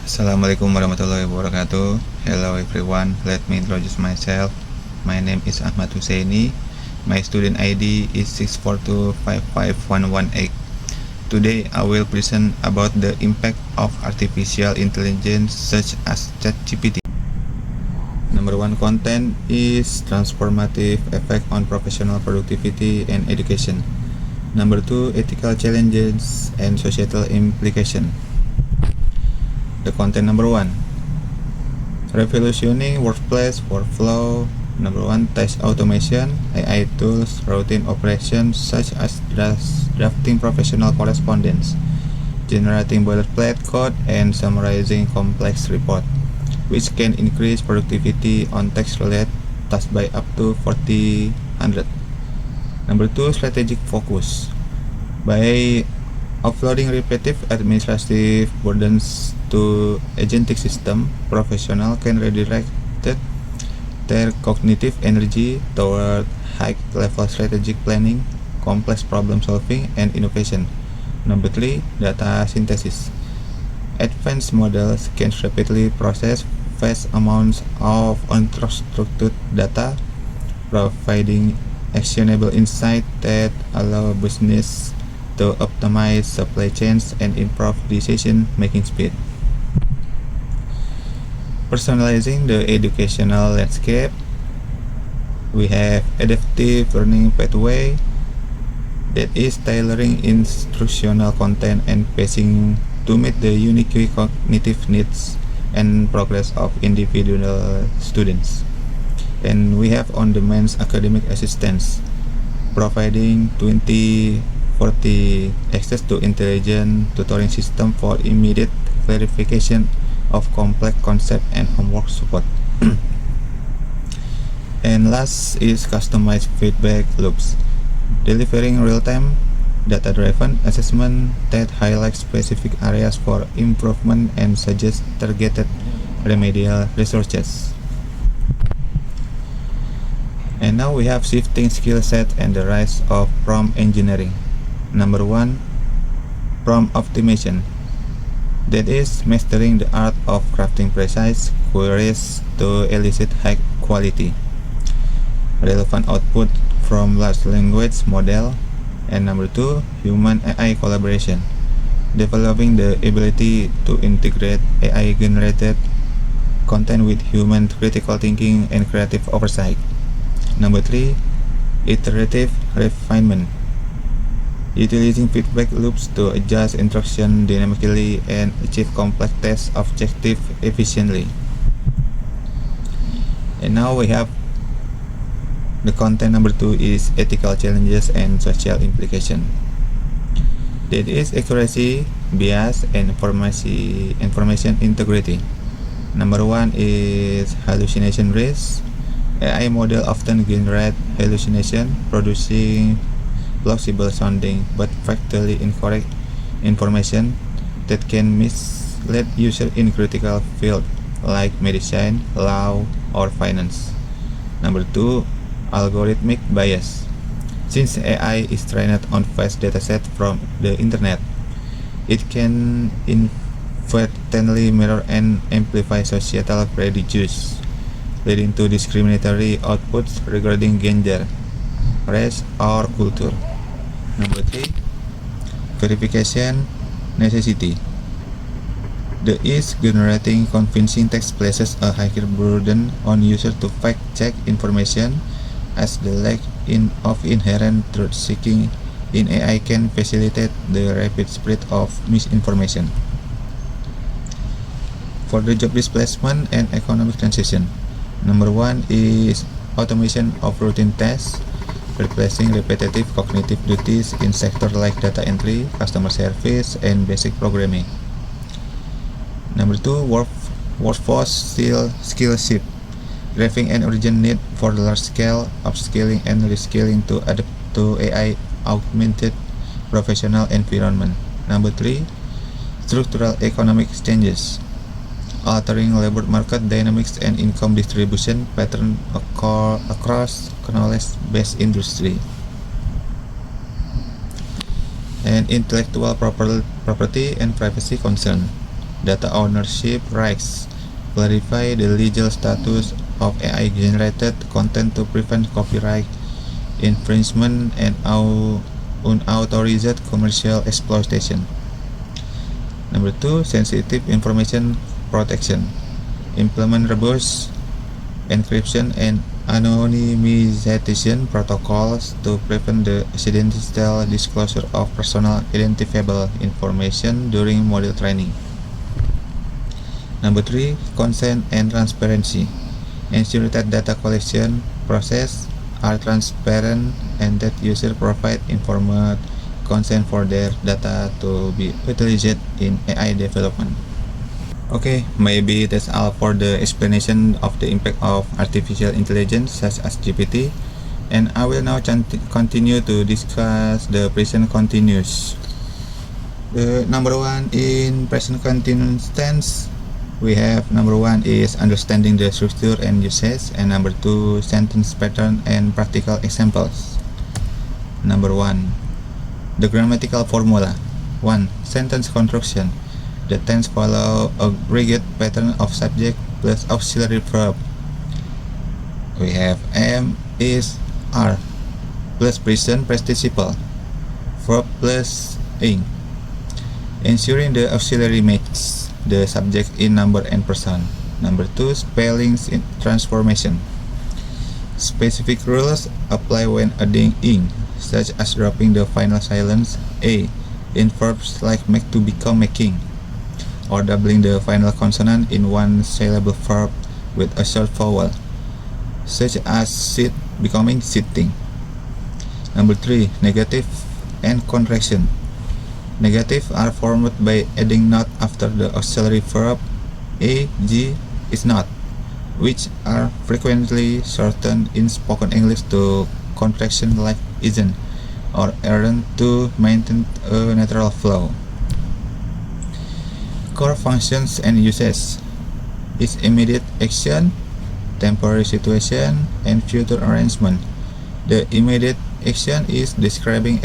Assalamualaikum warahmatullahi wabarakatuh. Hello everyone, let me introduce myself. My name is Ahmad Husaini. My student ID is 642551118. Today I will present about the impact of artificial intelligence such as ChatGPT. Number one content is transformative effect on professional productivity and education. Number two, ethical challenges and societal implication. The content number one, revolutioning workplace workflow. Number one, task automation, AI tools, routine operations such as drafting professional correspondence, generating boilerplate code, and summarizing complex report, which can increase productivity on text-related tasks by up to 40%. Number two, strategic focus. By offloading repetitive administrative burdens to agentic system, professionals can redirect their cognitive energy toward high-level strategic planning, complex problem-solving, and innovation. Number three, data synthesis. Advanced models can rapidly process vast amounts of unstructured data, providing actionable insight that allow business to optimize supply chains and improve decision-making speed. Personalizing the educational landscape, we have adaptive learning pathway that is tailoring instructional content and pacing to meet the unique cognitive needs and progress of individual students. And we have on-demand academic assistance, providing 20/40 access to intelligent tutoring system for immediate clarification of complex concept and homework support. And last is customized feedback loops, delivering real-time data-driven assessment that highlights specific areas for improvement and suggest targeted remedial resources. And now we have shifting skill set and the rise of prompt engineering. Number one, prompt optimization. That is mastering the art of crafting precise queries to elicit high quality, relevant output from large language model. And number two, human AI collaboration. Developing the ability to integrate AI generated content with human critical thinking and creative oversight. Number three, iterative refinement. Utilizing feedback loops to adjust instruction dynamically and achieve complex test objective efficiently. And now we have the content number two is ethical challenges and social implication. That is accuracy, bias, and information integrity. Number one is hallucination risk. AI model often generate hallucination, producing plausible sounding but factually incorrect information that can mislead users in critical fields like medicine, law, or finance. Number two, algorithmic bias. Since AI is trained on vast dataset from the internet, it can inadvertently mirror and amplify societal prejudice, leading to discriminatory outputs regarding gender, race, or culture. Number three, verification necessity. The is generating convincing text places a higher burden on users to fact-check information, as the lack of inherent truth-seeking in AI can facilitate the rapid spread of misinformation. For the job displacement and economic transition, number one is automation of routine tasks, replacing repetitive cognitive duties in sectors like data entry, customer service, and basic programming. Number two, workforce skill shift, driving an urgent need for large-scale upskilling and reskilling to adapt to AI-augmented professional environment. Number three, structural economic changes, altering labor market dynamics and income distribution pattern across knowledge-based industry. And intellectual property and privacy concern. data ownership rights, clarify the legal status of AI-generated content to prevent copyright infringement and unauthorized commercial exploitation. Number 2, sensitive information protection. Implement robust encryption and anonymization protocols to prevent the accidental disclosure of personal identifiable information during model training. Number 3, consent and transparency. Ensure that data collection process are transparent and that users provide informed consent for their data to be utilized in AI development. Okay, maybe that's all for the explanation of the impact of artificial intelligence such as GPT, and I will now continue to discuss the present continuous. The number 1 in present continuous tense, we have number 1 is understanding the structure and usage, and number 2 sentence pattern and practical examples. Number 1, the grammatical formula. 1. Sentence construction. The tense follow a rigid pattern of subject plus auxiliary verb. We have am, is, are plus present participle, verb plus ing, ensuring the auxiliary matches the subject in number and person. Number 2, spellings in transformation. Specific rules apply when adding ing, such as dropping the final silence a in verbs like make to become making, or doubling the final consonant in one syllable verb with a short vowel, such as sit becoming sitting. Number 3, negative and contraction. Negative are formed by adding not after the auxiliary verb a, g, is not, which are frequently shortened in spoken English to contraction like isn't or aren't to maintain a natural flow. Core functions and uses is immediate action, temporary situation, and future arrangement. The immediate action is describing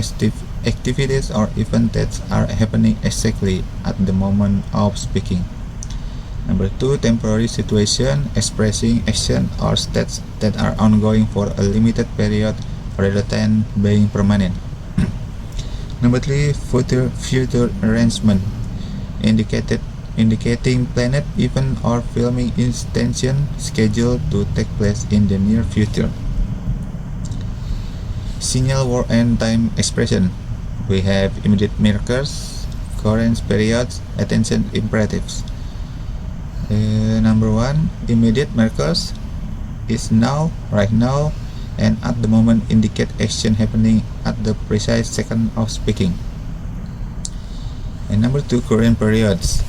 activities or events that are happening exactly at the moment of speaking. Number 2, temporary situation, expressing action or states that are ongoing for a limited period rather than being permanent. Number 3, future arrangement, indicating planned event or filming intention scheduled to take place in the near future. Signal word and time expression. We have immediate markers, current periods, attention imperatives. Number 1, immediate markers is now, right now, and at the moment indicate action happening at the precise second of speaking. And number 2, current periods.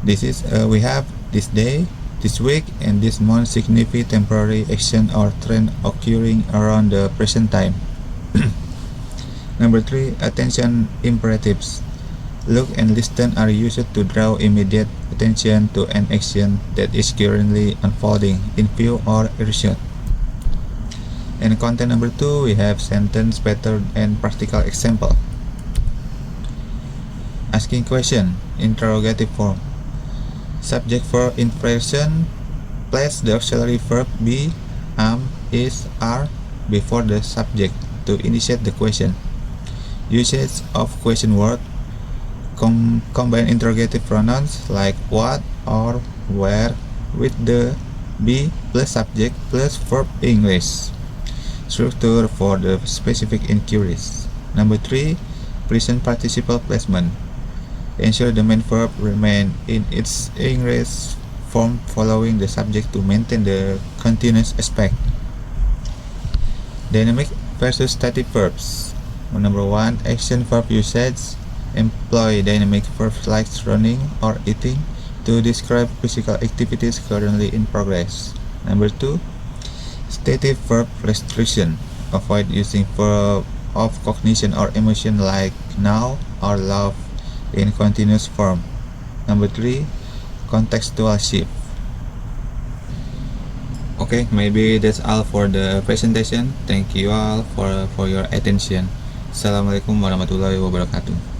This is we have this day, this week, and this month signify temporary action or trend occurring around the present time. Number 3, attention imperatives. Look and listen are used to draw immediate attention to an action that is currently unfolding in view or earshot. And content number 2, we have sentence pattern and practical example. Asking question, interrogative form. Subject verb inflection, place the auxiliary verb be, am, is, are before the subject to initiate the question. Usage of question word, combine interrogative pronouns like what or where with the be plus subject plus verb English. Structure for the specific inquiries. Number 3, present participle placement. Ensure the main verb remain in its English form following the subject to maintain the continuous aspect. Dynamic versus static verbs. Number 1, action verb usage. Employ dynamic verbs like running or eating to describe physical activities currently in progress. Number 2, stative verb restriction. Avoid using verb of cognition or emotion like now or love in continuous form. Number 3, contextual shift. Okay, maybe that's all for the presentation. Thank you all for your attention. Assalamualaikum warahmatullahi wabarakatuh.